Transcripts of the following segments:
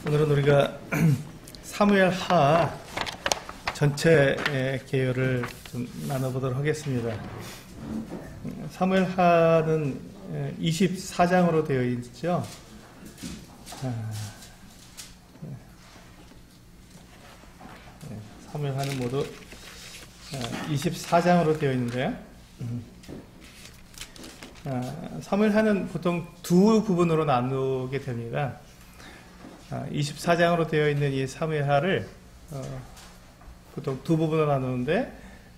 오늘은 우리가 사무엘 하 전체 계열을 좀 나눠보도록 하겠습니다. 사무엘 하는 24장으로 되어 있죠. 사무엘 하는 모두 24장으로 되어 있는데, 사무엘 하는 보통 두 부분으로 나누게 됩니다. 24장으로 되어 있는 이 사무엘 하를 보통 두 부분으로 나누는데,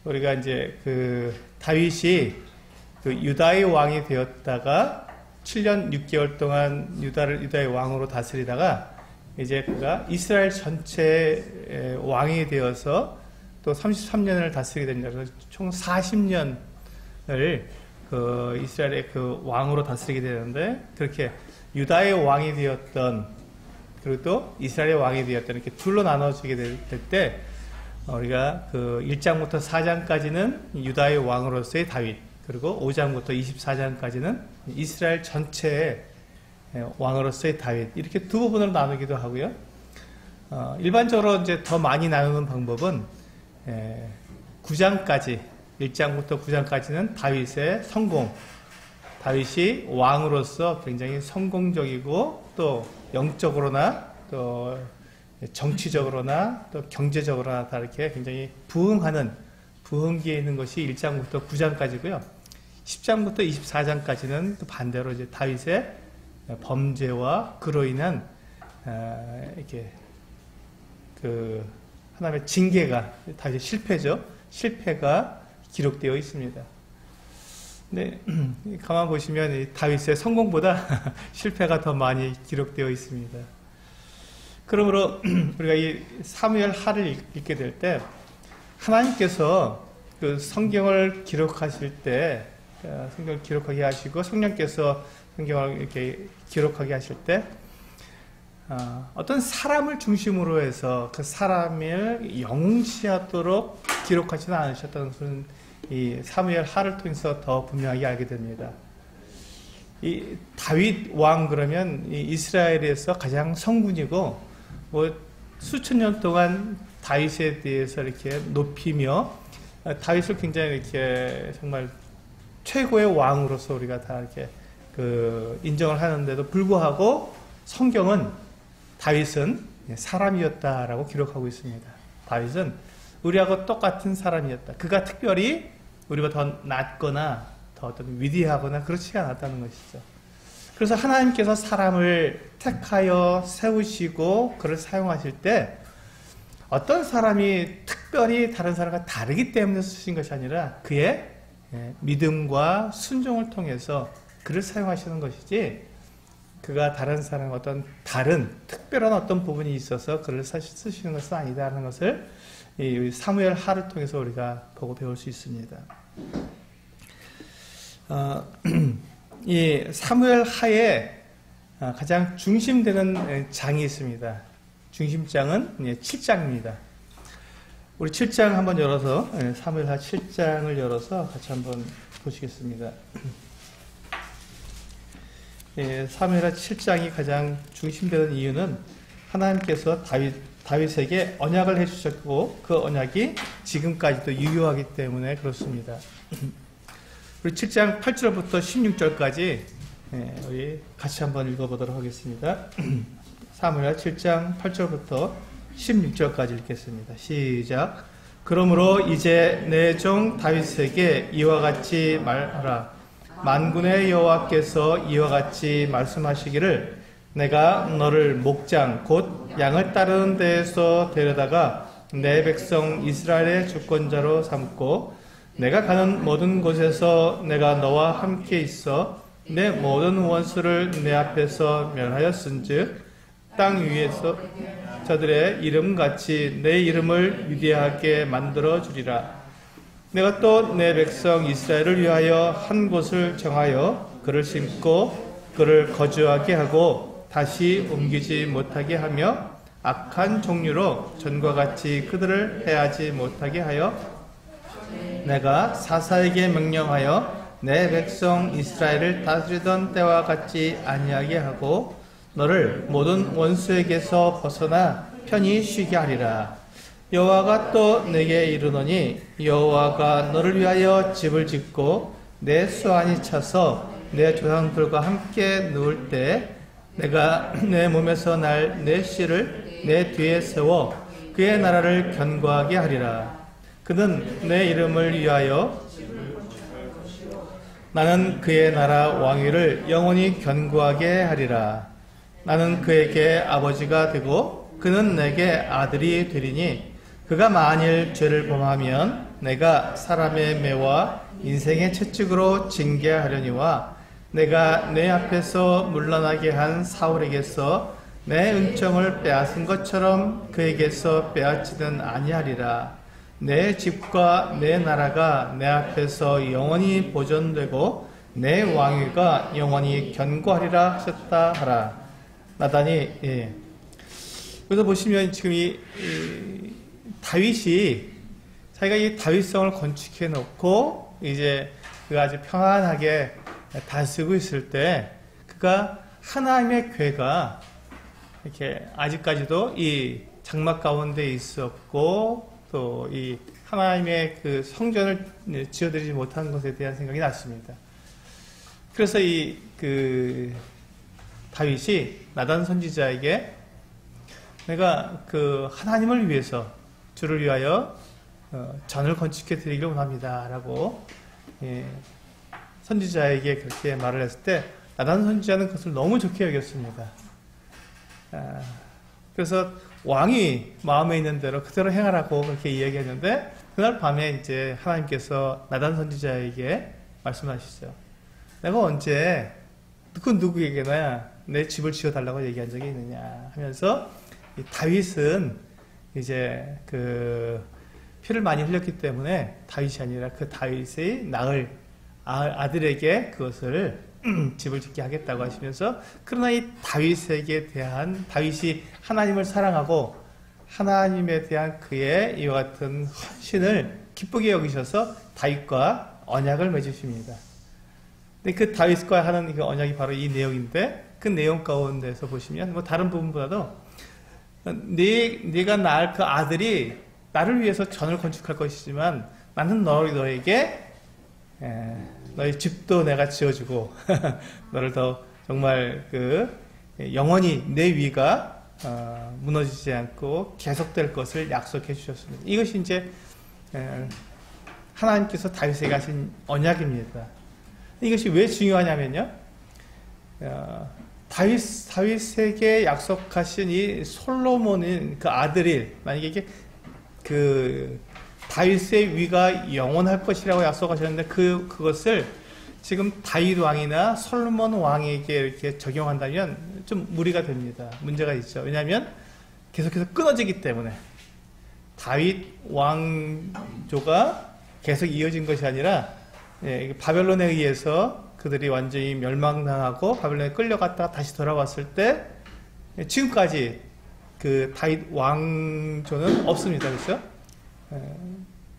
우리가 이제 다윗이 유다의 왕이 되었다가 7년 6개월 동안 유다의 왕으로 다스리다가 이제 그가 이스라엘 전체의 왕이 되어서 또 33년을 다스리게 됩니다. 그래서 총 40년을 이스라엘의 왕으로 다스리게 되는데, 그렇게 유다의 왕이 되었던, 그리고 또 이스라엘의 왕이 되었던, 이렇게 둘로 나눠지게 될 때, 우리가 1장부터 4장까지는 유다의 왕으로서의 다윗, 그리고 5장부터 24장까지는 이스라엘 전체의 왕으로서의 다윗, 이렇게 두 부분으로 나누기도 하고요. 일반적으로 이제 더 많이 나누는 방법은 9장까지, 1장부터 9장까지는 다윗의 성공, 다윗이 왕으로서 굉장히 성공적이고 또 영적으로나 또 정치적으로나 또 경제적으로나 다 이렇게 굉장히 부흥하는, 부흥기에 있는 것이 1장부터 9장까지고요. 10장부터 24장까지는 또 반대로 이제 다윗의 범죄와 그로 인한 이렇게 하나님의 징계가, 다윗의 실패가 기록되어 있습니다. 근데 가만 보시면 이 다윗의 성공보다 실패가 더 많이 기록되어 있습니다. 그러므로 우리가 이 사무엘 하를 읽게 될 때, 하나님께서 성경을 기록하실 때, 성경을 기록하게 하시고 성령께서 성경을 이렇게 기록하게 하실 때, 어떤 사람을 중심으로 해서 그 사람을 영웅시하도록 기록하지는 않으셨다는 것은 이 사무엘 하를 통해서 더 분명하게 알게 됩니다. 이 다윗 왕 그러면 이 이스라엘에서 가장 성군이고, 수천 년 동안 다윗에 대해서 이렇게 높이며 다윗을 굉장히 이렇게 정말 최고의 왕으로서 우리가 다 이렇게 인정을 하는데도 불구하고 성경은 다윗은 사람이었다라고 기록하고 있습니다. 다윗은 우리하고 똑같은 사람이었다. 그가 특별히 우리가 더 낫거나 더 어떤 위대하거나 그렇지 않았다는 것이죠. 그래서 하나님께서 사람을 택하여 세우시고 그를 사용하실 때, 어떤 사람이 특별히 다른 사람과 다르기 때문에 쓰신 것이 아니라 그의 믿음과 순종을 통해서 그를 사용하시는 것이지, 그가 다른 사람 어떤 다른 특별한 어떤 부분이 있어서 그를 쓰시는 것은 아니다라는 것을 이 사무엘 하를 통해서 우리가 보고 배울 수 있습니다. 이 사무엘 하에 가장 중심되는 장이 있습니다. 중심장은 7장입니다. 우리 7장 한번 열어서, 사무엘 하 7장을 열어서 같이 한번 보시겠습니다. 사무엘 하 7장이 가장 중심되는 이유는 하나님께서 다윗에게 언약을 해주셨고 그 언약이 지금까지도 유효하기 때문에 그렇습니다. 우리 7장 8절부터 16절까지 우리 같이 한번 읽어보도록 하겠습니다. 사무엘 7장 8절부터 16절까지 읽겠습니다. 시작. 그러므로 이제 내 종 다윗에게 이와 같이 말하라. 만군의 여호와께서 이와 같이 말씀하시기를, 내가 너를 목장 곧 양을 따르는 데에서 데려다가 내 백성 이스라엘의 주권자로 삼고, 내가 가는 모든 곳에서 내가 너와 함께 있어 내 모든 원수를 내 앞에서 멸하였은즉, 땅 위에서 저들의 이름같이 내 이름을 위대하게 만들어 주리라. 내가 또 내 백성 이스라엘을 위하여 한 곳을 정하여 그를 심고 그를 거주하게 하고 다시 옮기지 못하게 하며, 악한 종류로 전과 같이 그들을 해하지 못하게 하여, 내가 사사에게 명령하여 내 백성 이스라엘을 다스리던 때와 같이 아니하게 하고, 너를 모든 원수에게서 벗어나 편히 쉬게 하리라. 여호와가 또 내게 이르노니 여호와가 너를 위하여 집을 짓고 내 수완이 차서 내 조상들과 함께 누울 때 내가 내 몸에서 날 내 씨를 내 뒤에 세워 그의 나라를 견고하게 하리라. 그는 내 이름을 위하여 나는 그의 나라 왕위를 영원히 견고하게 하리라. 나는 그에게 아버지가 되고 그는 내게 아들이 되리니 그가 만일 죄를 범하면 내가 사람의 매와 인생의 채찍으로 징계하려니와 내가 내 앞에서 물러나게 한 사울에게서 내 은총을 빼앗은 것처럼 그에게서 빼앗지는 아니하리라. 내 집과 내 나라가 내 앞에서 영원히 보존되고 내 왕위가 영원히 견고하리라 하셨다 하라. 나단이 여기서 보시면 지금 이 다윗이 자기가 이 다윗성을 건축해 놓고 이제 그가 아주 평안하게 다스리고 있을 때 그가 하나님의 궤가 이렇게 아직까지도 이 장막 가운데 있었고 또 이 하나님의 그 성전을 지어드리지 못한 것에 대한 생각이 났습니다. 그래서 이 그 다윗이 나단 선지자에게 내가 그 하나님을 위해서 주를 위하여 전을 건축해 드리기를 원합니다 라고 선지자에게 그렇게 말을 했을 때 나단 선지자는 그것을 너무 좋게 여겼습니다. 그래서 왕이 마음에 있는 대로 그대로 행하라고 그렇게 이야기했는데 그날 밤에 이제 하나님께서 나단 선지자에게 말씀하시죠. 내가 언제 그 누구에게나 내 집을 지어달라고 얘기한 적이 있느냐 하면서 다윗은 이제 그 피를 많이 흘렸기 때문에 다윗이 아니라 그 다윗의 낳을 아들에게 그것을 집을 짓게 하겠다고 하시면서 그러나 이 다윗에게 대한 다윗이 하나님을 사랑하고 하나님에 대한 그의 이와 같은 헌신을 기쁘게 여기셔서 다윗과 언약을 맺으십니다. 근데 그 다윗과 하는 그 언약이 바로 이 내용인데 그 내용 가운데서 보시면 뭐 다른 부분보다도 네가 낳을 그 아들이 나를 위해서 전을 건축할 것이지만 나는 너에게 너의 집도 내가 지어주고 너를 더 정말 그 영원히 내 위가 무너지지 않고 계속될 것을 약속해 주셨습니다. 이것이 이제 하나님께서 다윗에게 하신 언약입니다. 이것이 왜 중요하냐면요, 다윗에게 약속하신 이 솔로몬인 그 아들이 만약에 이게 그 다윗의 위가 영원할 것이라고 약속하셨는데 그것을 지금 다윗 왕이나 솔로몬 왕에게 이렇게 적용한다면 좀 무리가 됩니다. 문제가 있죠. 왜냐하면 계속해서 끊어지기 때문에 다윗 왕조가 계속 이어진 것이 아니라 바벨론에 의해서 그들이 완전히 멸망당하고 바벨론에 끌려갔다가 다시 돌아왔을 때 지금까지 그 다윗 왕조는 없습니다. 그렇죠?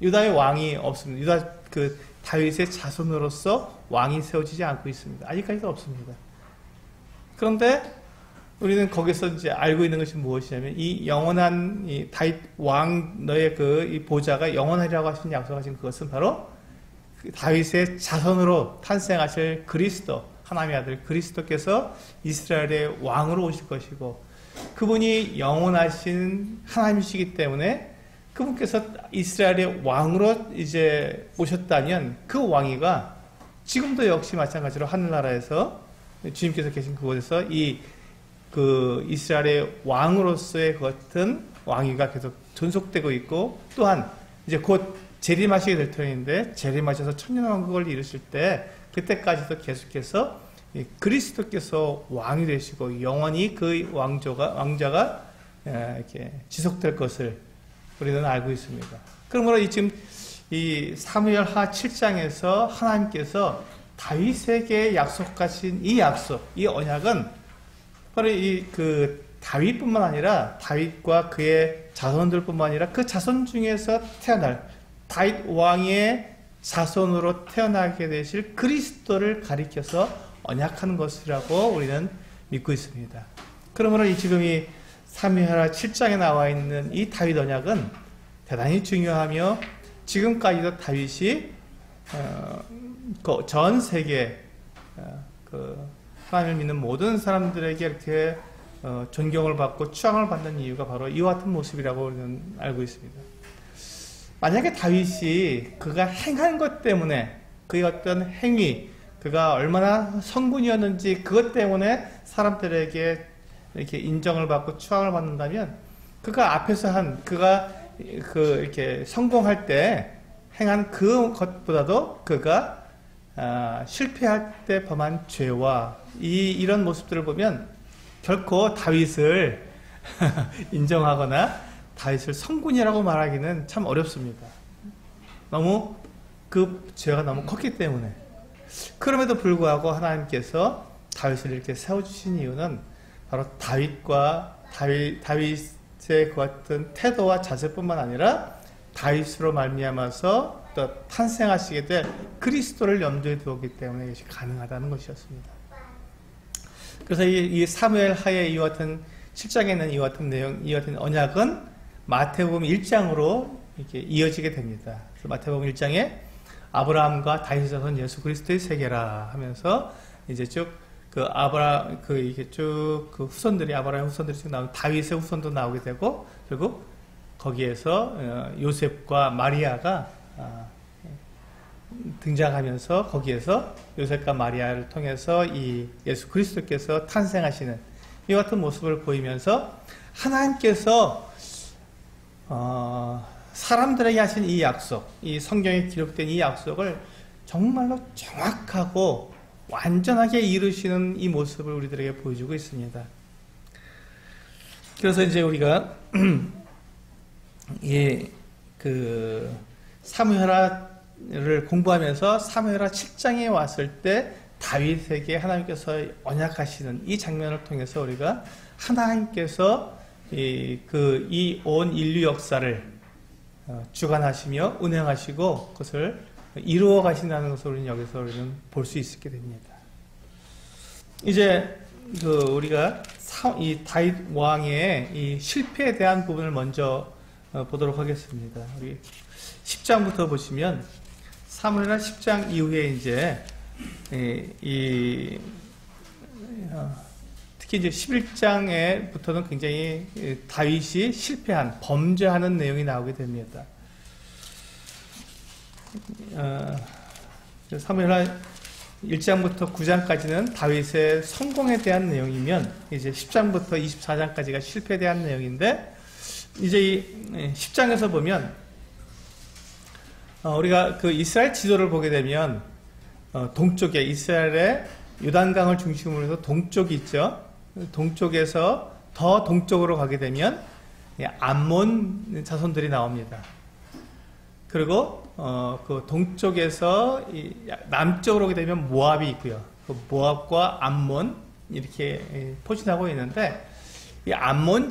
유다의 왕이 없습니다. 유다 그 다윗의 자손으로서 왕이 세워지지 않고 있습니다. 아직까지도 없습니다. 그런데 우리는 거기서 이제 알고 있는 것이 무엇이냐면 이 영원한 이 다윗 왕 너의 그 이 보좌가 영원하리라고 하신 약속하신 그것은 바로 그 다윗의 자손으로 탄생하실 그리스도 하나님의 아들 그리스도께서 이스라엘의 왕으로 오실 것이고 그분이 영원하신 하나님이시기 때문에 그분께서 이스라엘의 왕으로 이제 오셨다면 그 왕위가 지금도 역시 마찬가지로 하늘나라에서 주님께서 계신 그곳에서 그 이스라엘의 왕으로서의 그 같은 왕위가 계속 존속되고 있고 또한 이제 곧 재림하시게 될 터인데 재림하셔서 천년왕국을 이루실 때 그때까지도 계속해서 그리스도께서 왕이 되시고 영원히 그 왕자가 이렇게 지속될 것을 우리는 알고 있습니다. 그러므로 지금 이 사무엘하 7장에서 하나님께서 다윗에게 약속하신 이 약속, 이 언약은 바로 그 다윗뿐만 아니라 다윗과 그의 자손들뿐만 아니라 그 자손 중에서 태어날 다윗 왕의 자손으로 태어나게 되실 그리스도를 가리켜서 언약하는 것이라고 우리는 믿고 있습니다. 그러므로 지금 이 사무엘하 7장에 나와 있는 이 다윗 언약은 대단히 중요하며 지금까지도 다윗이 전 세계 하나님을 믿는 모든 사람들에게 이렇게 존경을 받고 추앙을 받는 이유가 바로 이와 같은 모습이라고 우리는 알고 있습니다. 만약에 다윗이 그가 행한 것 때문에 그의 어떤 행위, 그가 얼마나 성군이었는지 그것 때문에 사람들에게 이렇게 인정을 받고 추앙을 받는다면 그가 앞에서 그가 이렇게 성공할 때 행한 그것보다도 그가 실패할 때 범한 죄와 이런 모습들을 보면 결코 다윗을 인정하거나 다윗을 성군이라고 말하기는 참 어렵습니다. 너무 그 죄가 너무 컸기 때문에. 그럼에도 불구하고 하나님께서 다윗을 이렇게 세워주신 이유는 바로 다윗의 그 같은 태도와 자세뿐만 아니라 다윗으로 말미암아서 또 탄생하시게 될 그리스도를 염두에 두었기 때문에 이것이 가능하다는 것이었습니다. 그래서 이 사무엘 하에 이와 같은 7장에 있는 이와 같은 내용, 이와 같은 언약은 마태복음 1장으로 이렇게 이어지게 됩니다. 그래서 마태복음 1장에 아브라함과 다윗의 자손 예수 그리스도의 세계라 하면서 이제 쭉 이게 쭉 그 후손들이 아브라함의 후손들이 쭉 나오고 다윗의 후손도 나오게 되고 결국 거기에서 요셉과 마리아가 등장하면서 거기에서 요셉과 마리아를 통해서 이 예수 그리스도께서 탄생하시는 이와 같은 모습을 보이면서 하나님께서 사람들에게 하신 이 약속, 이 성경에 기록된 이 약속을 정말로 정확하고 완전하게 이루시는 이 모습을 우리들에게 보여주고 있습니다. 그래서 이제 우리가 사무엘하를 공부하면서 사무엘하 7장에 왔을 때 다윗에게 하나님께서 언약하시는 이 장면을 통해서 우리가 하나님께서 이 온 인류 역사를 주관하시며 운행하시고 그것을 이루어 가신다는 것을 우리는 여기서 우리는 볼 수 있게 됩니다. 이제 우리가 이 다윗 왕의 이 실패에 대한 부분을 먼저 보도록 하겠습니다. 우리 10장부터 보시면 사무엘하 10장 이후에 이제 특히 이제 11장에부터는 굉장히 다윗이 실패한 범죄하는 내용이 나오게 됩니다. 사무엘하 1장부터 9장까지는 다윗의 성공에 대한 내용이면 이제 10장부터 24장까지가 실패에 대한 내용인데 이제 이 10장에서 보면 우리가 그 이스라엘 지도를 보게 되면 동쪽에 이스라엘의 요단강을 중심으로 해서 동쪽이 있죠. 동쪽에서 더 동쪽으로 가게 되면 암몬 자손들이 나옵니다. 그리고 그 동쪽에서 남쪽으로 오게 되면 모압이 있고요. 그 모압과 암몬 이렇게 포진하고 있는데 이 암몬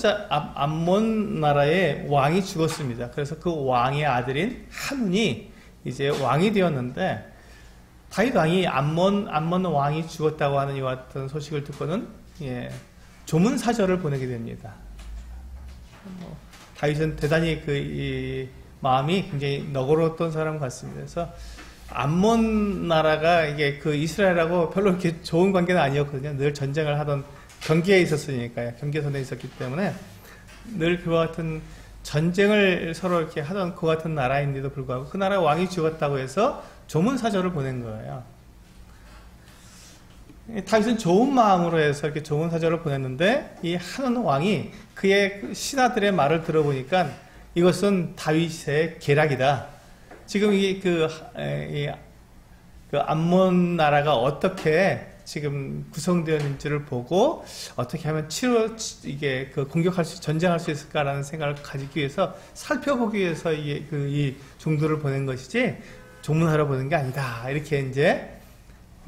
나라의 왕이 죽었습니다. 그래서 그 왕의 아들인 한운이 이제 왕이 되었는데 다윗 왕이 암몬 왕이 죽었다고 하는 이와 같은 소식을 듣고는 조문 사절을 보내게 됩니다. 다윗은 대단히 이 마음이 굉장히 너그러웠던 사람 같습니다. 그래서 암몬 나라가 이게 그 이스라엘하고 별로 이렇게 좋은 관계는 아니었거든요. 늘 전쟁을 하던 경계에 있었으니까요. 경계선에 있었기 때문에 늘 그와 같은 전쟁을 서로 이렇게 하던 그 같은 나라인데도 불구하고 그 나라 왕이 죽었다고 해서 조문사절을 보낸 거예요. 다윗은 좋은 마음으로 해서 이렇게 조문사절을 보냈는데 이 한운 왕이 그의 신하들의 말을 들어보니까 이것은 다윗의 계략이다. 지금 그 암몬 나라가 어떻게 지금 구성되었는지를 보고 어떻게 하면 전쟁할 수 있을까라는 생각을 가지기 위해서 살펴보기 위해서 이 종들을 보낸 것이지 조문하러 보낸 게 아니다. 이렇게 이제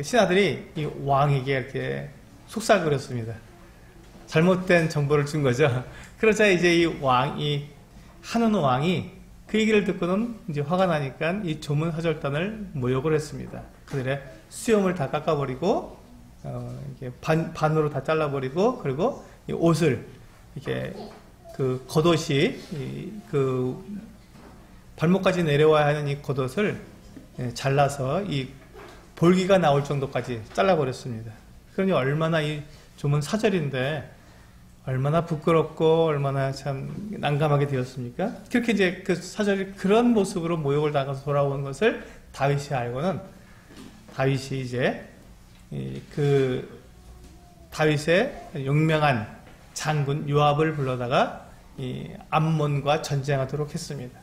신하들이 이 왕에게 이렇게 속삭거렸습니다. 잘못된 정보를 준 거죠. 그러자 이제 이 한운 왕이 그 얘기를 듣고는 이제 화가 나니까 이 조문 사절단을 모욕을 했습니다. 그들의 수염을 다 깎아버리고, 이렇게 반으로 다 잘라버리고, 그리고 이 옷을 이렇게 그 겉옷이 그 발목까지 내려와야 하는 이 겉옷을 잘라서 이 볼기가 나올 정도까지 잘라버렸습니다. 그러니 얼마나 이 조문 사절인데 얼마나 부끄럽고 얼마나 참 난감하게 되었습니까? 그렇게 이제 그 사절이 그런 모습으로 모욕을 당해서 돌아오는 것을 다윗이 알고는 다윗이 이제 그 다윗의 용맹한 장군 요압을 불러다가 이 암몬과 전쟁하도록 했습니다.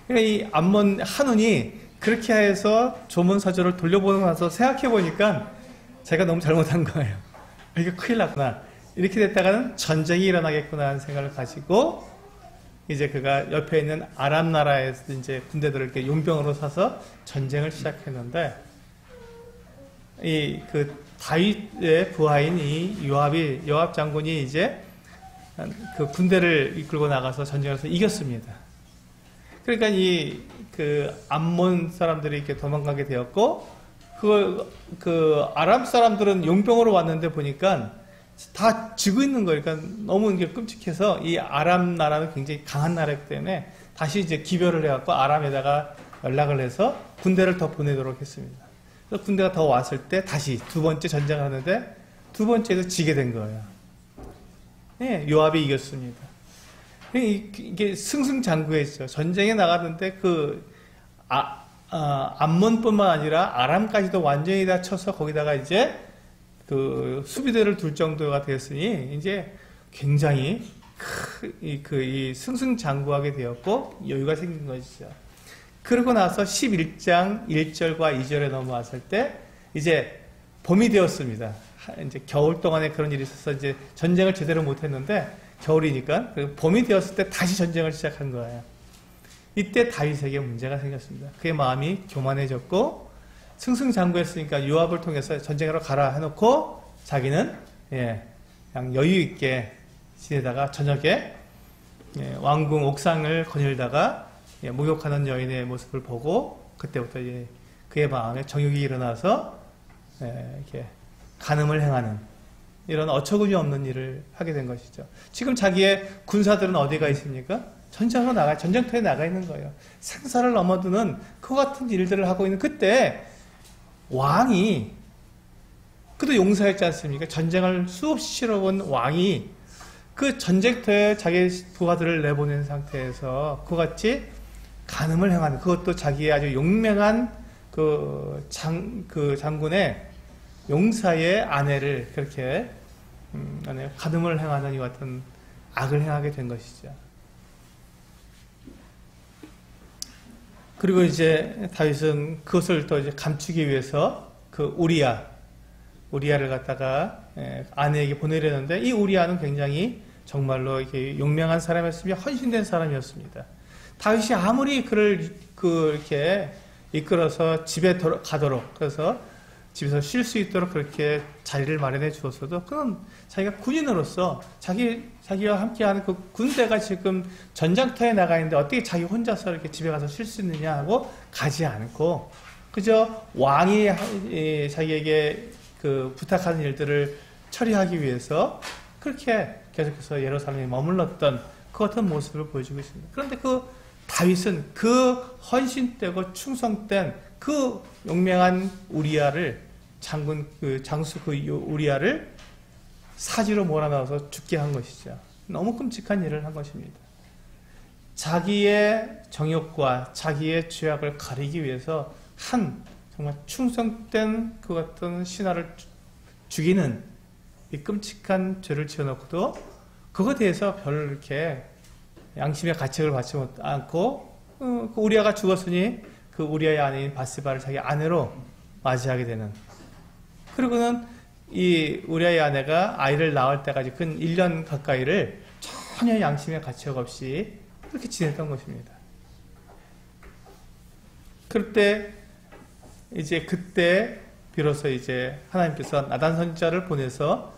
그러니까 이 암몬 한운이 그렇게 해서 조문사절을 돌려보고 나서 생각해 보니까 제가 너무 잘못한 거예요. 이게 큰일 났구나. 이렇게 됐다가는 전쟁이 일어나겠구나 하는 생각을 가지고 이제 그가 옆에 있는 아람 나라에서 이제 군대들을 이렇게 용병으로 사서 전쟁을 시작했는데 이 그 다윗의 부하인 이 요압 장군이 이제 그 군대를 이끌고 나가서 전쟁에서 이겼습니다. 그러니까 이 그 암몬 사람들이 이렇게 도망가게 되었고 그 아람 사람들은 용병으로 왔는데 보니까 다 지고 있는 거예요. 그러니까 너무 이게 끔찍해서 이 아람 나라는 굉장히 강한 나라이기 때문에 다시 이제 기별을 해갖고 아람에다가 연락을 해서 군대를 더 보내도록 했습니다. 그래서 군대가 더 왔을 때 다시 두 번째 전쟁을 하는데 두 번째도 지게 된 거예요. 네, 요압이 이겼습니다. 이게 승승장구했죠. 전쟁에 나갔는데 암몬뿐만 아니라 아람까지도 완전히 다 쳐서 거기다가 이제 그 수비대를 둘 정도가 됐으니 이제 굉장히 이 승승장구하게 되었고 여유가 생긴 것이죠. 그러고 나서 11장 1절과 2절에 넘어왔을 때 이제 봄이 되었습니다. 이제 겨울 동안에 그런 일이 있어서 이제 전쟁을 제대로 못했는데 겨울이니까 봄이 되었을 때 다시 전쟁을 시작한 거예요. 이때 다윗에게 문제가 생겼습니다. 그의 마음이 교만해졌고 승승장구했으니까 요압을 통해서 전쟁하러 가라 해놓고 자기는 그냥 여유 있게 지내다가 저녁에 왕궁 옥상을 거닐다가 목욕하는 여인의 모습을 보고 그때부터 이제 그의 마음에 정욕이 일어나서 이렇게 간음을 행하는 이런 어처구니 없는 일을 하게 된 것이죠. 지금 자기의 군사들은 어디가 있습니까? 전쟁터에 나가 있는 거예요. 생사를 넘어드는 그 같은 일들을 하고 있는 그때 왕이 그도 용사였지 않습니까? 전쟁을 수없이 치러본 왕이 그 전쟁터에 자기 부하들을 내보낸 상태에서 그같이 간음을 행하는 그것도 자기의 아주 용맹한 그 장군의 용사의 아내를 그렇게 간음을 행하는 이 같은 악을 행하게 된 것이죠. 그리고 이제 다윗은 그것을 또 이제 감추기 위해서 그 우리아를 갖다가 아내에게 보내려는데 이 우리아는 굉장히 정말로 이렇게 용맹한 사람이었으며 헌신된 사람이었습니다. 다윗이 아무리 그를 이렇게 이끌어서 집에 가도록 그래서 집에서 쉴 수 있도록 그렇게 자리를 마련해 주었어도 그건 자기가 군인으로서 자기와 함께하는 그 군대가 지금 전장터에 나가 있는데 어떻게 자기 혼자서 이렇게 집에 가서 쉴 수 있느냐 하고 가지 않고 그저 왕이 자기에게 그 부탁하는 일들을 처리하기 위해서 그렇게 계속해서 예루살렘에 머물렀던 그 같은 모습을 보여주고 있습니다. 그런데 그 다윗은 그 헌신되고 충성된 그 용맹한 우리아를 장수 우리아를 사지로 몰아넣어서 죽게 한 것이죠. 너무 끔찍한 일을 한 것입니다. 자기의 정욕과 자기의 죄악을 가리기 위해서 정말 충성된 그 같은 신하를 죽이는 이 끔찍한 죄를 지어놓고도 그것에 대해서 별로 이렇게 양심의 가책을 받지 않고 그 우리아가 죽었으니 그 우리아의 아내인 바스바를 자기 아내로 맞이하게 되는 그리고는 이 우리아의 아내가 아이를 낳을 때까지 근 1년 가까이를 전혀 양심의 가책 없이 그렇게 지냈던 것입니다. 그때 비로소 이제 하나님께서 나단 선지자를 보내서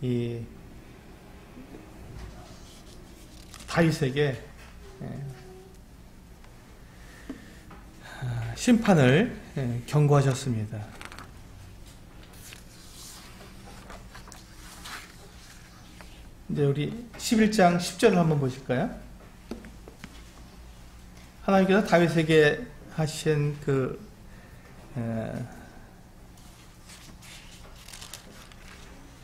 이 다윗에게 심판을 경고하셨습니다. 이제 우리 11장 10절을 한번 보실까요? 하나님께서 다윗에게 하신 그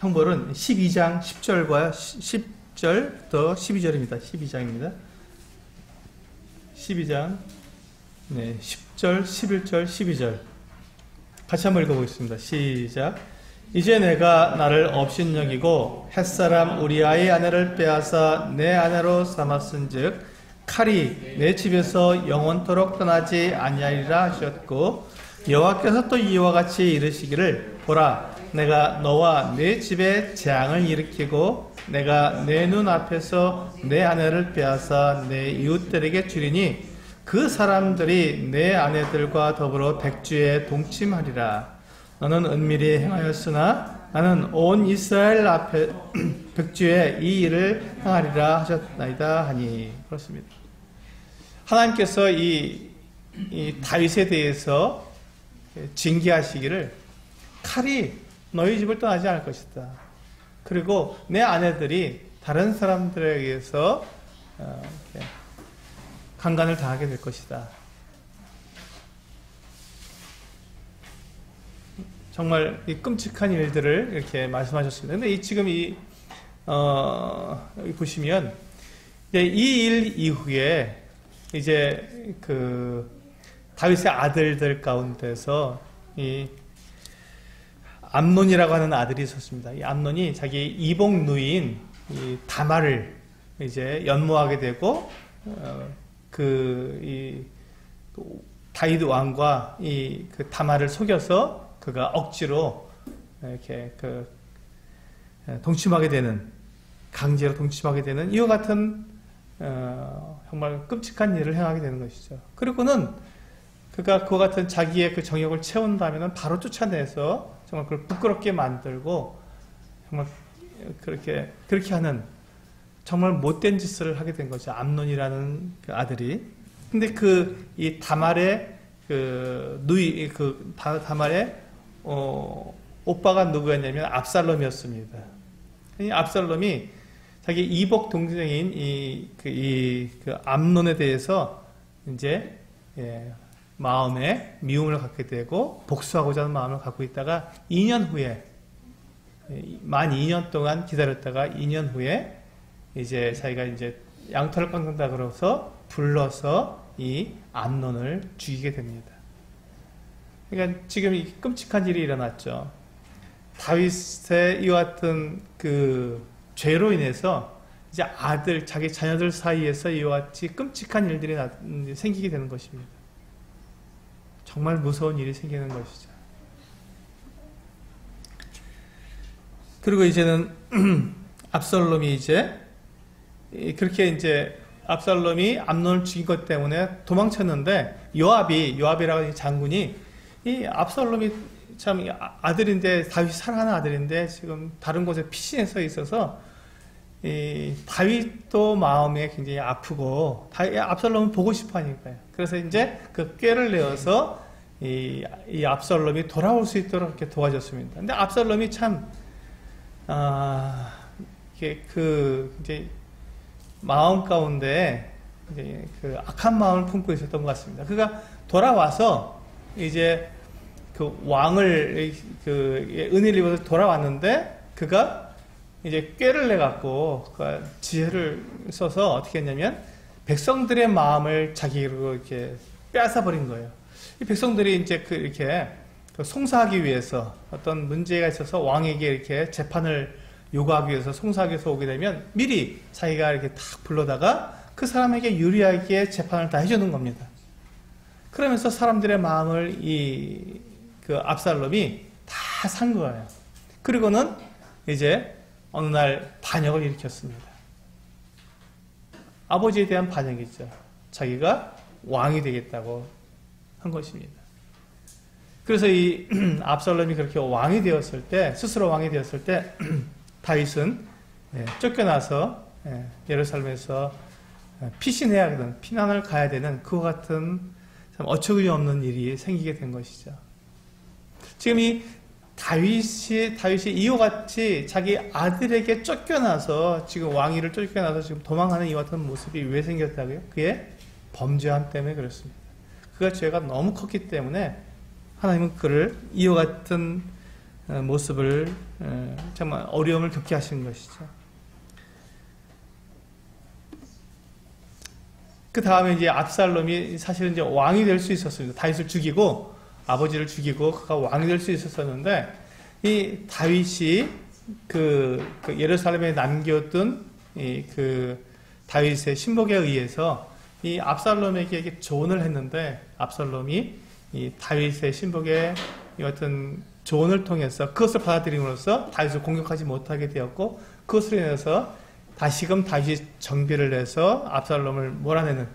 형벌은 12장 10절과 10절부터 12절입니다. 12장입니다. 12장 10절, 11절, 12절 같이 한번 읽어보겠습니다. 시작. 이제 내가 나를 업신여기고 햇사람 우리아의 아내를 빼앗아 내 아내로 삼았은즉 칼이 내 집에서 영원토록 떠나지 아니하리라 하셨고, 여호와께서 또 이와 같이 이르시기를 보라, 내가 너와 내 집에 재앙을 일으키고 내가 내 눈 앞에서 내 아내를 빼앗아 내 이웃들에게 주리니 그 사람들이 내 아내들과 더불어 백주에 동침하리라. 너는 은밀히 행하였으나 나는 온 이스라엘 앞에 백주에 이 일을 행하리라 하셨나이다 하니. 그렇습니다. 하나님께서 이 다윗에 대해서 징계하시기를 칼이 너희 집을 떠나지 않을 것이다. 그리고 내 아내들이 다른 사람들에 의해서 강간을 당하게 될 것이다. 정말 이 끔찍한 일들을 이렇게 말씀하셨습니다. 근데 지금 여기 보시면 이 일 이후에 이제 그 다윗의 아들들 가운데서 이 암논이라고 하는 아들이 있었습니다. 이 암논이 자기 이복 누이인 이 다말을 이제 연모하게 되고 다윗 왕과 그 다말을 속여서 그가 억지로 이렇게 동침하게 되는, 강제로 동침하게 되는 이와 같은 정말 끔찍한 일을 행하게 되는 것이죠. 그리고는 그가 그와 같은 자기의 그 정욕을 채운다면 바로 쫓아내서 정말 그걸 부끄럽게 만들고 정말 그렇게 하는 정말 못된 짓을 하게 된 거죠. 암논이라는 그 아들이. 근데 이 다말의 다말의 오빠가 누구였냐면 압살롬이었습니다. 이 압살롬이 자기 이복 동생인 그 암논에 대해서 이제 마음에 미움을 갖게 되고 복수하고자 하는 마음을 갖고 있다가 2년 후에 만 2년 동안 기다렸다가 2년 후에 이제 자기가 이제 양털을 깎는다 그래서 불러서 이 암논을 죽이게 됩니다. 그러니까 지금 이 끔찍한 일이 일어났죠. 다윗의 이와 같은 그 죄로 인해서 이제 자기 자녀들 사이에서 이와 같이 끔찍한 일들이 생기게 되는 것입니다. 정말 무서운 일이 생기는 것이죠. 그리고 이제는 압살롬이 그렇게 이제 압살롬이 암논을 죽인 것 때문에 도망쳤는데 요압이라고 하는 장군이 이 압살롬이 참 아들인데, 다윗이 사랑하는 아들인데 지금 다른 곳에 피신해서 있어서 이 다윗도 마음에 굉장히 아프고 압살롬은 보고 싶어 하니까요. 그래서 이제 그 꾀를 내어서 이 압살롬이 돌아올 수 있도록 이렇게 도와줬습니다. 근데 압살롬이 참 이제 마음 가운데 이제 그 악한 마음을 품고 있었던 것 같습니다. 그가 돌아와서 이제 그 왕을 은혜를 입어서 돌아왔는데 그가 이제 꾀를 내 갖고 지혜를 써서 어떻게 했냐면 백성들의 마음을 자기로 이렇게 빼앗아 버린 거예요. 이 백성들이 이제 이렇게 송사하기 위해서 어떤 문제가 있어서 왕에게 이렇게 재판을 요구하기 위해서 송사하기 위해서 오게 되면 미리 자기가 이렇게 탁 불러다가 그 사람에게 유리하게 재판을 다 해주는 겁니다. 그러면서 사람들의 마음을 그 압살롬이 다 산 거예요. 그리고는 이제 어느 날 반역을 일으켰습니다. 아버지에 대한 반역이죠. 자기가 왕이 되겠다고 한 것입니다. 그래서 이 압살롬이 그렇게 스스로 왕이 되었을 때 다윗은 쫓겨나서 예루살렘에서 피난을 가야 되는 그와 같은 참 어처구니 없는 일이 생기게 된 것이죠. 지금 이 다윗이 이와 같이 자기 아들에게 쫓겨나서 지금 왕위를 쫓겨나서 지금 도망하는 이와 같은 모습이 왜 생겼다고요? 그의 범죄함 때문에 그렇습니다. 그가 죄가 너무 컸기 때문에 하나님은 그를 이와 같은 모습을 정말 어려움을 겪게 하신 것이죠. 그 다음에 이제 압살롬이 사실은 이제 왕이 될 수 있었습니다. 다윗을 죽이고 아버지를 죽이고 그가 왕이 될 수 있었었는데 이 다윗이 그 예루살렘에 남겨둔 그 다윗의 신복에 의해서 이 압살롬에게 조언을 했는데 압살롬이 이 다윗의 신복의 이 어떤 조언을 통해서 그것을 받아들임으로써 다윗을 공격하지 못하게 되었고 그것으로 인해서 다시금 다윗이 정비를 해서 압살롬을 몰아내는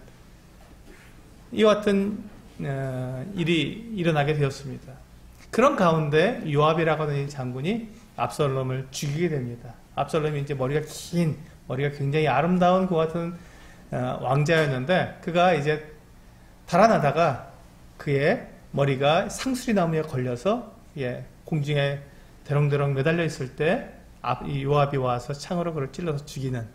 이와 같은 일이 일어나게 되었습니다. 그런 가운데 요압이라고 하는 이 장군이 압살롬을 죽이게 됩니다. 압살롬이 이제 머리가 굉장히 아름다운 그 같은 왕자였는데 그가 이제 달아나다가 그의 머리가 상수리나무에 걸려서 공중에 대롱대롱 매달려 있을 때 요압이 와서 창으로 그를 찔러서 죽이는.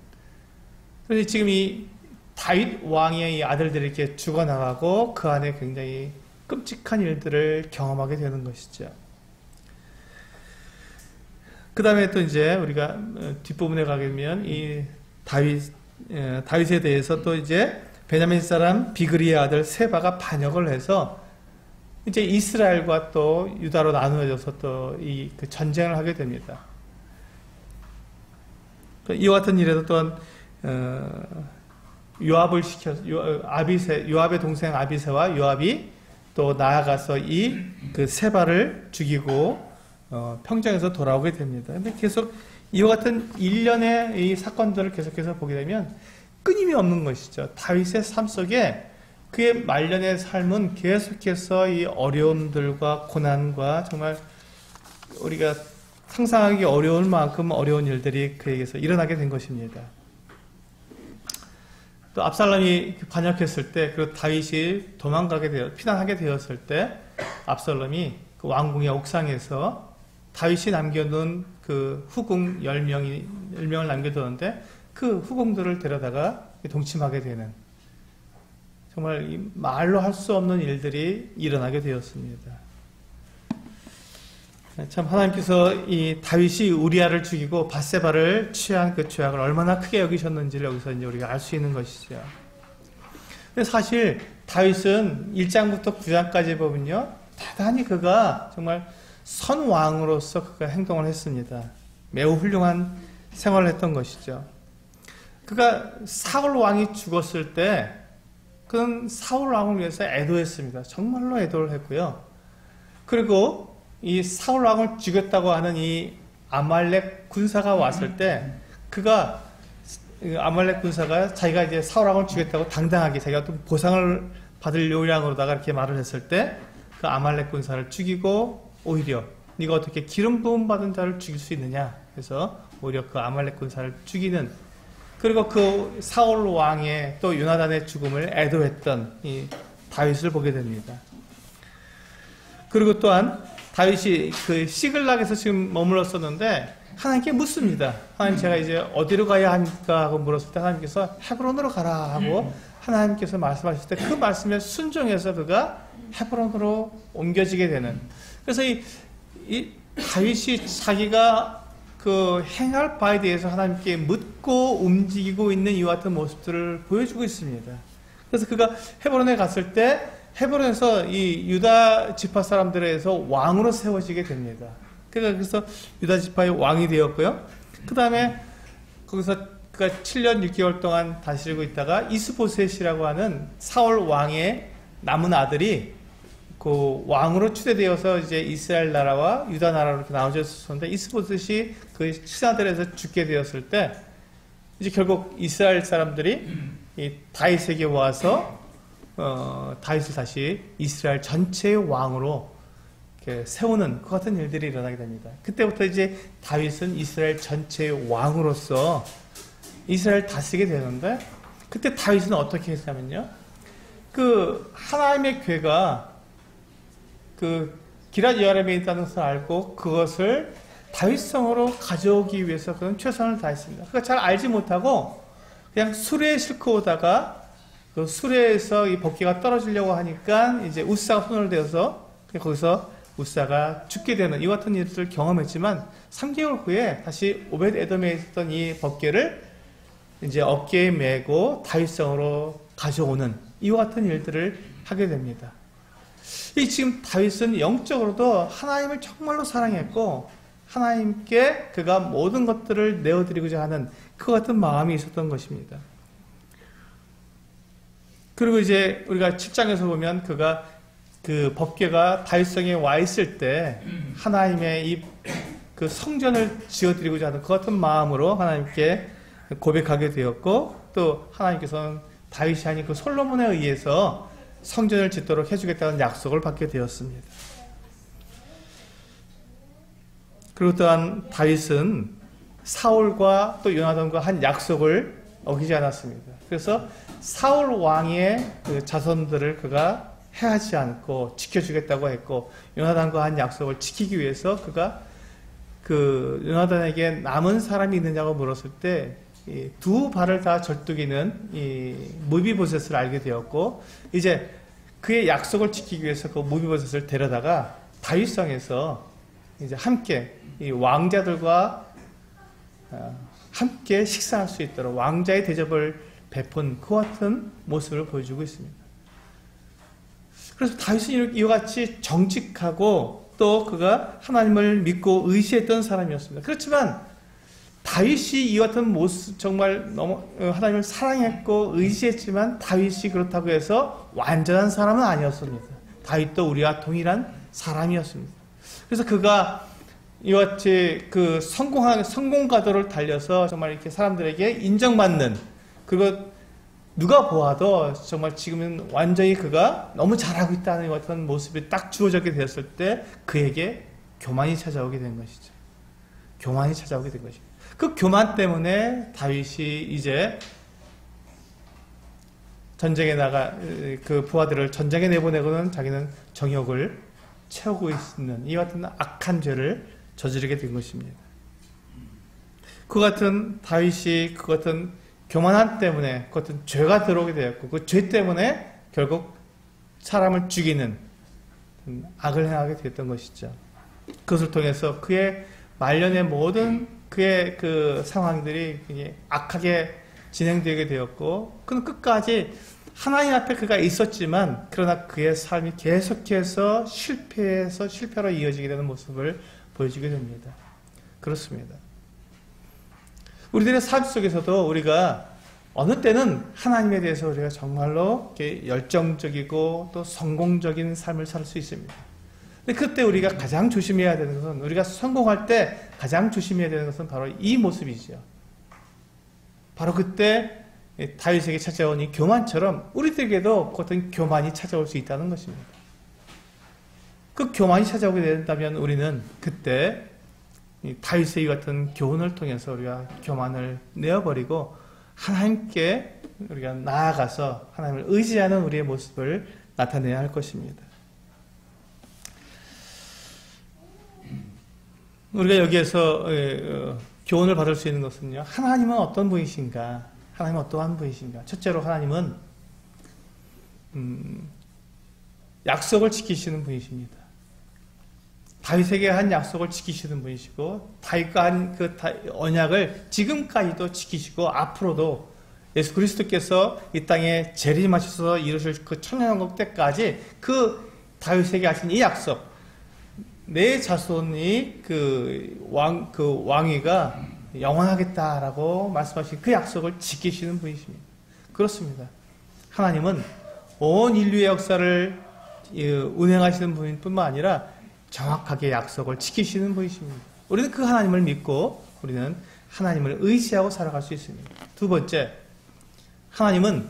그런데 지금 이 다윗 왕의 이 아들들이 이렇게 죽어나가고 그 안에 굉장히 끔찍한 일들을 경험하게 되는 것이죠. 그 다음에 또 이제 우리가 뒷부분에 가게 되면 이 다윗에 대해서 또 이제 베냐민 사람 비그리의 아들 세바가 반역을 해서 이제 이스라엘과 또 유다로 나누어져서 또 그 전쟁을 하게 됩니다. 이와 같은 일에도 또한 요압을 시켜서 요압의 동생 아비새와 요압이 또 나아가서 그 세바를 죽이고 평정에서 돌아오게 됩니다. 근데 계속 이와 같은 일련의 이 사건들을 계속해서 보게 되면 끊임이 없는 것이죠. 다윗의 삶 속에 그의 말년의 삶은 계속해서 이 어려움들과 고난과 정말 우리가 상상하기 어려울 만큼 어려운 일들이 그에게서 일어나게 된 것입니다. 또 압살롬이 반역했을 때, 그리고 다윗이 피난하게 되었을 때, 압살롬이 그 왕궁의 옥상에서 다윗이 남겨둔 그 후궁 10명을 남겨두었는데, 그 후궁들을 데려다가 동침하게 되는, 정말 말로 할 수 없는 일들이 일어나게 되었습니다. 참 하나님께서 이 다윗이 우리아를 죽이고 밧세바를 취한 그 죄악을 얼마나 크게 여기셨는지를 여기서 이제 우리가 알 수 있는 것이죠. 근데 사실 다윗은 1장부터 9장까지 보면요, 대단히 그가 정말 선왕으로서 그가 행동을 했습니다. 매우 훌륭한 생활을 했던 것이죠. 그가 사울 왕이 죽었을 때 그는 사울 왕을 위해서 애도했습니다. 정말로 애도를 했고요. 그리고 이 사울 왕을 죽였다고 하는 이 아말렉 군사가 왔을 때 그가 아말렉 군사가 자기가 이제 사울 왕을 죽였다고 당당하게 자기가 어떤 보상을 받을 요량으로다가 이렇게 말을 했을 때 그 아말렉 군사를 죽이고 오히려 네가 어떻게 기름 부음 받은 자를 죽일 수 있느냐 해서 오히려 그 아말렉 군사를 죽이는, 그리고 그 사울 왕의 또 요나단의 죽음을 애도했던 이 다윗을 보게 됩니다. 그리고 또한 다윗이 그 시글락에서 지금 머물렀었는데 하나님께 묻습니다. 하나님, 제가 이제 어디로 가야 합니까? 하고 물었을 때 하나님께서 헤브론으로 가라 하고 하나님께서 말씀하셨을 때 그 말씀에 순종해서 그가 헤브론으로 옮겨지게 되는. 그래서 이 다윗이 자기가 그 행할 바에 대해서 하나님께 묻고 움직이고 있는 이와 같은 모습들을 보여주고 있습니다. 그래서 그가 헤브론에 갔을 때 헤브론에서 이 유다 지파 사람들에 의해서 왕으로 세워지게 됩니다. 그래서 유다 지파의 왕이 되었고요. 그 다음에 거기서 그가 7년 6개월 동안 다스리고 있다가 이스보셋이라고 하는 사울 왕의 남은 아들이 그 왕으로 추대되어서 이제 이스라엘 나라와 유다 나라로 이렇게 나눠졌었는데, 이스보셋이 그 신하들에서 죽게 되었을 때 이제 결국 이스라엘 사람들이 이 다윗에게 와서 다윗을 다시 이스라엘 전체의 왕으로 이렇게 세우는 그 같은 일들이 일어나게 됩니다. 그때부터 이제 다윗은 이스라엘 전체의 왕으로서 이스라엘 다스리게 되는데, 그때 다윗은 어떻게 했냐면요, 그 하나님의 궤가 그 기럇 여아람에 있다는 것을 알고 그것을 다윗성으로 가져오기 위해서 그는 최선을 다했습니다. 그가 잘 알지 못하고 그냥 수레에 싣고 오다가 그 수레에서 이 법궤가 떨어지려고 하니까 이제 우사가 손을 대어서 거기서 우사가 죽게 되는 이와 같은 일들을 경험했지만 3개월 후에 다시 오벳 에돔에 있었던 이 법궤를 이제 어깨에 메고 다윗성으로 가져오는 이와 같은 일들을 하게 됩니다. 이 지금 다윗은 영적으로도 하나님을 정말로 사랑했고 하나님께 그가 모든 것들을 내어드리고자 하는 그 같은 마음이 있었던 것입니다. 그리고 이제 우리가 7장에서 보면 그가 그 법궤가 다윗성에 와 있을 때 하나님의 이 그 성전을 지어드리고자 하는 그 같은 마음으로 하나님께 고백하게 되었고 또 하나님께서는 다윗이 아닌 그 솔로몬에 의해서 성전을 짓도록 해주겠다는 약속을 받게 되었습니다. 그리고 또한 다윗은 사울과 또 요나단과 한 약속을 어기지 않았습니다. 그래서 사울 왕의 그 자손들을 그가 해하지 않고 지켜주겠다고 했고 요나단과 한 약속을 지키기 위해서 그가 그 요나단에게 남은 사람이 있느냐고 물었을 때 두 발을 다 절뚝이는 이 무비보셋을 알게 되었고 이제 그의 약속을 지키기 위해서 그 무비보셋을 데려다가 다윗성에서 이제 함께 이 왕자들과 함께 식사할 수 있도록 왕자의 대접을 베푼 그 같은 모습을 보여주고 있습니다. 그래서 다윗은 이와 같이 정직하고 또 그가 하나님을 믿고 의지했던 사람이었습니다. 그렇지만 다윗이 이와 같은 모습 정말 너무 하나님을 사랑했고 의지했지만 다윗이 그렇다고 해서 완전한 사람은 아니었습니다. 다윗도 우리와 동일한 사람이었습니다. 그래서 그가 이와 같이 그 성공가도를 달려서 정말 이렇게 사람들에게 인정받는 그리고 누가 보아도 정말 지금은 완전히 그가 너무 잘하고 있다는 것 같은 모습이 딱 주어지게 되었을 때 그에게 교만이 찾아오게 된 것이죠. 교만이 찾아오게 된 것입니다. 그 교만 때문에 다윗이 이제 전쟁에 나가 그 부하들을 전쟁에 내보내고는 자기는 정욕을 채우고 있는 이 같은 악한 죄를 저지르게 된 것입니다. 그 같은 다윗이 그 같은 교만함 때문에 그 같은 죄가 들어오게 되었고 그 죄 때문에 결국 사람을 죽이는 악을 행하게 되었던 것이죠. 그것을 통해서 그의 말년의 모든 그의 그 상황들이 굉장히 악하게 진행되게 되었고 그는 끝까지 하나님 앞에 그가 있었지만 그러나 그의 삶이 계속해서 실패로 이어지게 되는 모습을 보여주게 됩니다. 그렇습니다. 우리들의 삶 속에서도 우리가 어느 때는 하나님에 대해서 우리가 정말로 이렇게 열정적이고 또 성공적인 삶을 살 수 있습니다. 근데 그때 우리가 가장 조심해야 되는 것은 우리가 성공할 때 가장 조심해야 되는 것은 바로 이 모습이죠. 바로 그때 다윗에게 찾아온 이 교만처럼 우리들에게도 어떤 교만이 찾아올 수 있다는 것입니다. 그 교만이 찾아오게 된다면 우리는 그때 다윗의 같은 교훈을 통해서 우리가 교만을 내어버리고 하나님께 우리가 나아가서 하나님을 의지하는 우리의 모습을 나타내야 할 것입니다. 우리가 여기에서 교훈을 받을 수 있는 것은요. 하나님은 어떤 분이신가? 하나님은 어떠한 분이신가? 첫째로 하나님은 약속을 지키시는 분이십니다. 다윗에게 한 약속을 지키시는 분이시고 다윗과 한 그 언약을 지금까지도 지키시고 앞으로도 예수 그리스도께서 이 땅에 재림하셔서 이루실 그 천년왕국 때까지 그 다윗에게 하신 이 약속 내 자손이 그 왕위가 영원하겠다라고 말씀하신 그 약속을 지키시는 분이십니다. 그렇습니다. 하나님은 온 인류의 역사를 운행하시는 분일 뿐만 아니라 정확하게 약속을 지키시는 분이십니다. 우리는 그 하나님을 믿고 우리는 하나님을 의지하고 살아갈 수 있습니다. 두 번째, 하나님은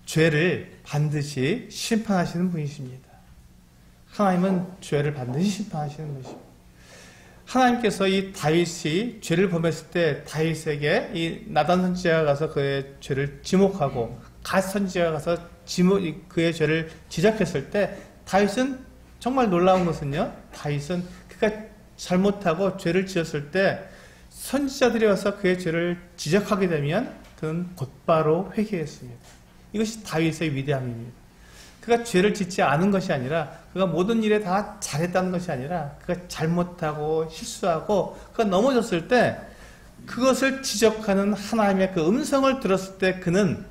죄를 반드시 심판하시는 분이십니다. 하나님은 죄를 반드시 심판하시는 분이십니다. 하나님께서 이 다윗이 죄를 범했을 때 다윗에게 이 나단 선지자가 가서 그의 죄를 지목하고 갓 선지자가 가서 그의 죄를 지적했을 때 다윗은 정말 놀라운 것은요, 다윗은 그가 잘못하고 죄를 지었을 때 선지자들이 와서 그의 죄를 지적하게 되면 그는 곧바로 회개했습니다. 이것이 다윗의 위대함입니다. 그가 죄를 짓지 않은 것이 아니라, 그가 모든 일에 다 잘했다는 것이 아니라, 그가 잘못하고 실수하고 그가 넘어졌을 때 그것을 지적하는 하나님의 그 음성을 들었을 때 그는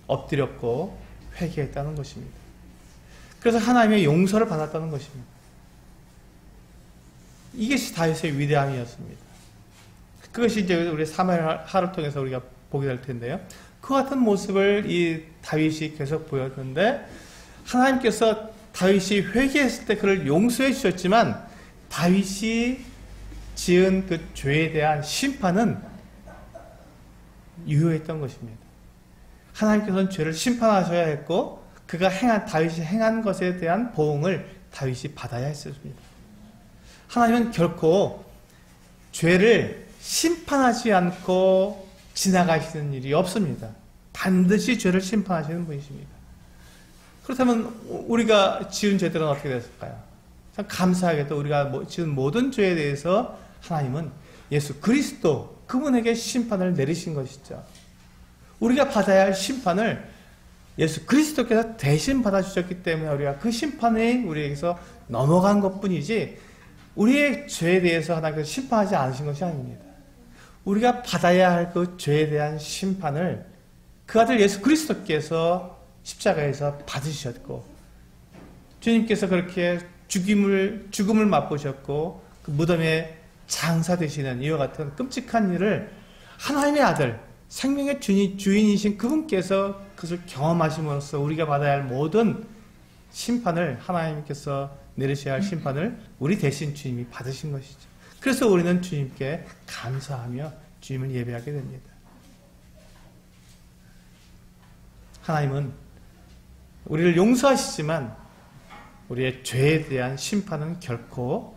엎드렸고 회개했다는 것입니다. 그래서 하나님의 용서를 받았다는 것입니다. 이것이 다윗의 위대함이었습니다. 그것이 이제 우리 사무엘하를 통해서 우리가 보게 될 텐데요. 그 같은 모습을 이 다윗이 계속 보였는데, 하나님께서 다윗이 회개했을 때 그를 용서해 주셨지만, 다윗이 지은 그 죄에 대한 심판은 유효했던 것입니다. 하나님께서는 죄를 심판하셔야 했고, 다윗이 행한 것에 대한 보응을 다윗이 받아야 했습니다. 하나님은 결코 죄를 심판하지 않고 지나가시는 일이 없습니다. 반드시 죄를 심판하시는 분이십니다. 그렇다면 우리가 지은 죄들은 어떻게 됐을까요? 참 감사하게도 우리가 지은 모든 죄에 대해서 하나님은 예수 그리스도 그분에게 심판을 내리신 것이죠. 우리가 받아야 할 심판을 예수 그리스도께서 대신 받아주셨기 때문에 우리가 그 심판이 우리에게서 넘어간 것뿐이지, 우리의 죄에 대해서 하나님께서 심판하지 않으신 것이 아닙니다. 우리가 받아야 할 그 죄에 대한 심판을 그 아들 예수 그리스도께서 십자가에서 받으셨고, 주님께서 그렇게 죽음을 맛보셨고, 그 무덤에 장사되시는 이와 같은 끔찍한 일을 하나님의 아들, 생명의 주인이신 그분께서 그것을 경험하심으로써 우리가 받아야 할 모든 심판을, 하나님께서 내리셔야 할 심판을 우리 대신 주님이 받으신 것이죠. 그래서 우리는 주님께 감사하며 주님을 예배하게 됩니다. 하나님은 우리를 용서하시지만 우리의 죄에 대한 심판은 결코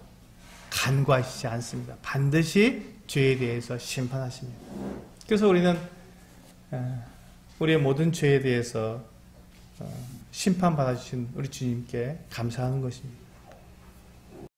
간과하시지 않습니다. 반드시 죄에 대해서 심판하십니다. 그래서 우리는 우리의 모든 죄에 대해서 심판받아주신 우리 주님께 감사하는 것입니다.